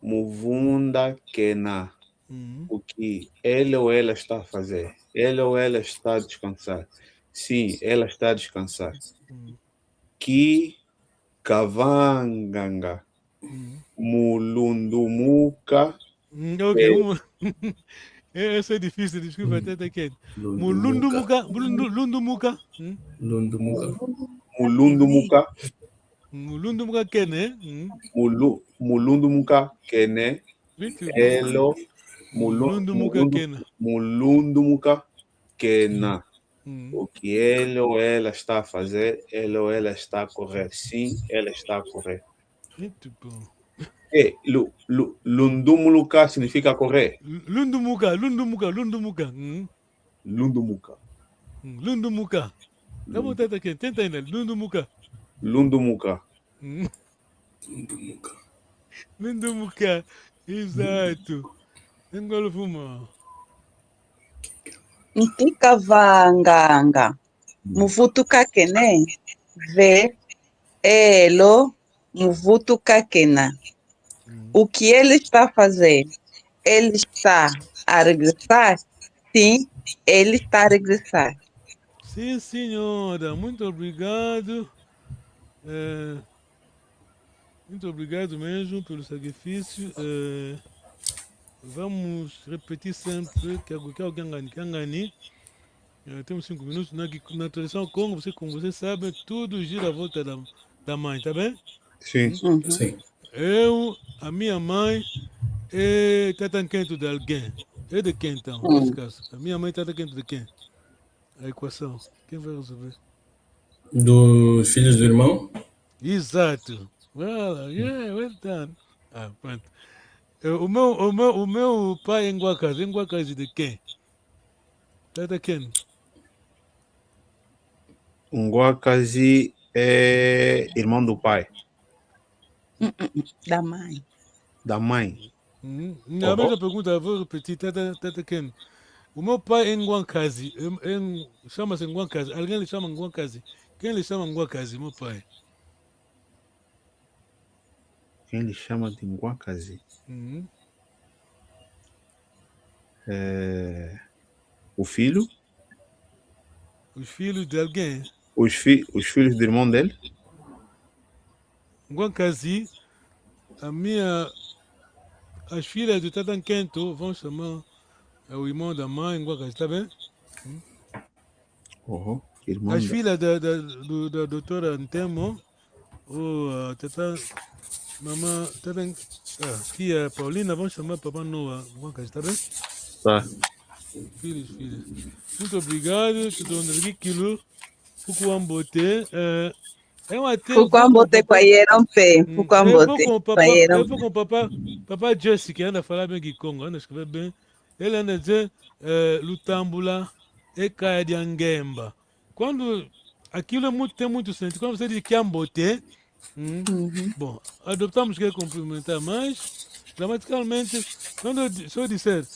muvunda kena. o que ele ou ela está a fazer. Ele ou ela está a descansar. Sim, ela está a descansar. Ki kavanganga. Mulundumuka. Ok, essa é difícil, desculpa, até que. Lundumuka. Lundumuka. Lundumuka. Mulundumuka. Lundumuka Kene. Mulundumuka kene. Elo. Lundumuka Kena. Mulundumuka kena. O que ele ou ela está a fazer, ele ou ela está a correr. Sim, ela está a correr. Muito bom. Lundumuka significa correr. Lundumuka. Lundumuka. Lundumuka. Tá bom, tenta ainda. Lundumuka. Lundumuka. Lundumuka. Exato. Engolo fuma. Nkikavanganga. Muvutuka kene. Ve. Elo. Muvutuka kena. O que ele está a fazer? Ele está a regressar? Sim, ele está a regressar. Sim, senhora. Muito obrigado. Muito obrigado mesmo pelo sacrifício. Vamos repetir sempre que alguém ganhe. Temos 5 minutos. Na tradição Congo, como você sabe, tudo gira à volta da mãe, tá bem? Sim. Sim. Eu, a minha mãe, é tataquento de alguém. É de quem então, nesse caso? A minha mãe é tataquento de quem? A equação. Quem vai resolver? Dos filhos do irmão? Exato. Well done. Pronto. O meu pai é Nguakazi de quem? Tata quem? Nguakazi é irmão do pai. Da mãe. Da mãe. A mesma pergunta, vou repetir. Tata quem? O meu pai é Nguakazi. Chama-se Nguakazi. Alguém lhe chama Nguakazi. Quem lhe chama Nguakazi, meu pai? Quem lhe chama de Nguakazi? O filho? Os filhos de alguém. Os filhos do irmão dele? Nguakazi, as filhas do Tatankento vão chamar o irmão da mãe Nguakazi, tá bem? Irmão As filhas da doutora Ntemo, ou a mamãe, tia Paulina, vão chamar papai Noah Nguakazi, tá bem? Tá. Filhos. Muito obrigado, Tudonri Kilo, Fukuambote. Fukuambote kwa yerampe. Fukuambote kwa yerampe. Eu vou com papai Jesse, que anda a falar bem de Congo, anda a escrever bem. Ele anda a dizer Lutambula e Caia de Angemba. Quando aquilo tem muito sentido, quando você diz que ambote, bom, adoptamos que é complementar, mas gramaticalmente, se eu disser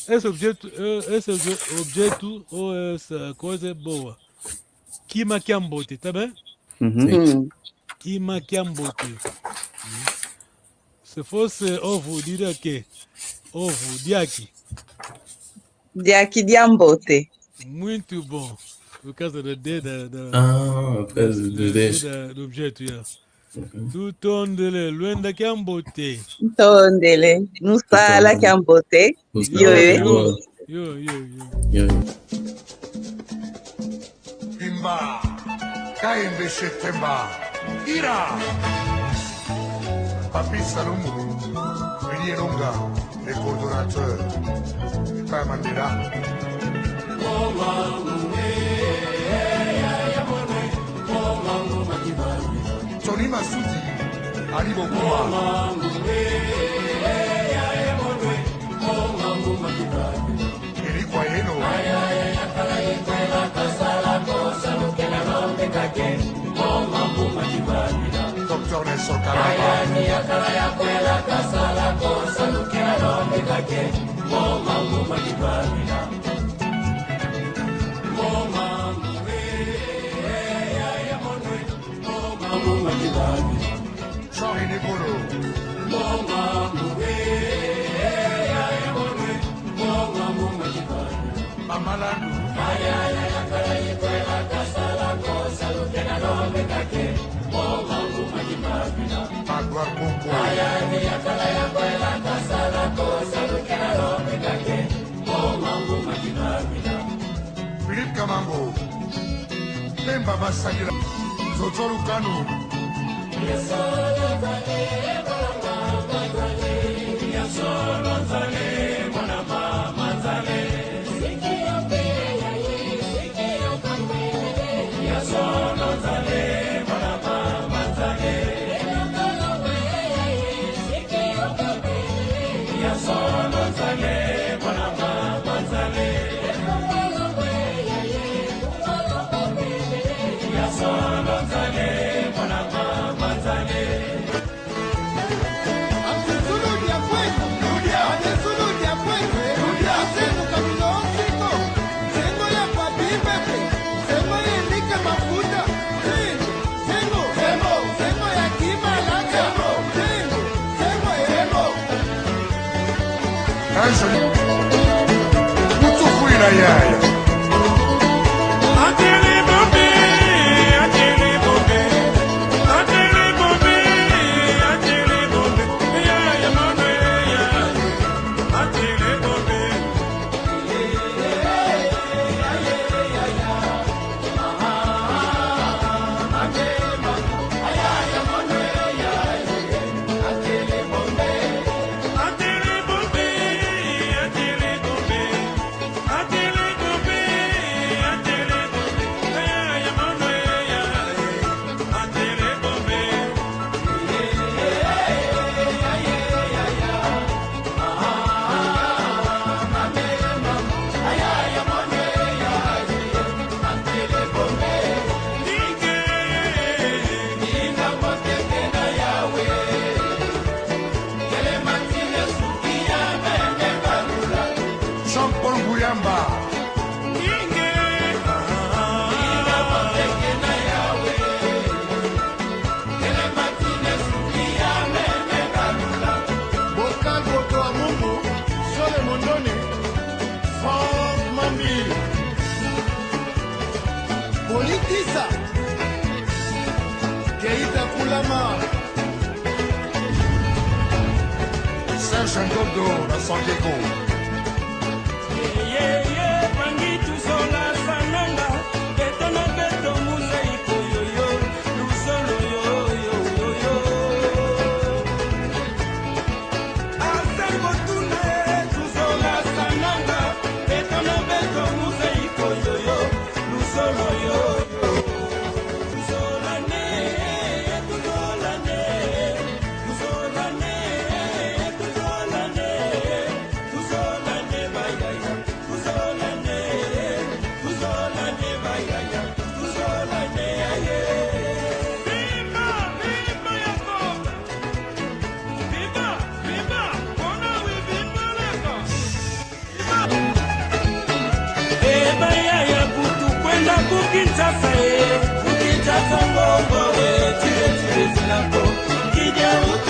esse objeto ou essa coisa é boa, Kima Kiambote, tá bem? Kima Kiambote. Se fosse ovo, diria que ovo, diaki. Diaki Diambote. Muito bom. Por causa do D por causa do D. Do objeto, Tu tondele, luenda Kiambote. Tondele. Nusala Kiambote. Yo. Timba, caen Temba, ira. Papi Salomon, Villielonga, les coordonnateurs, Père Mandela. Tony Masudi, Ali Bokuma. Eric Wayeno. Dr. Nelson Jean-René Bolo. malandu Magua Kumbo Philip Kamango Lemba Masakira Zozoru Kanu Mutukuila yaya Politiza Keita Kulama Serge Ndodo na San Diego Kinshasa, Kinshasa, Congo, Tire, Tire, Tire, Tire,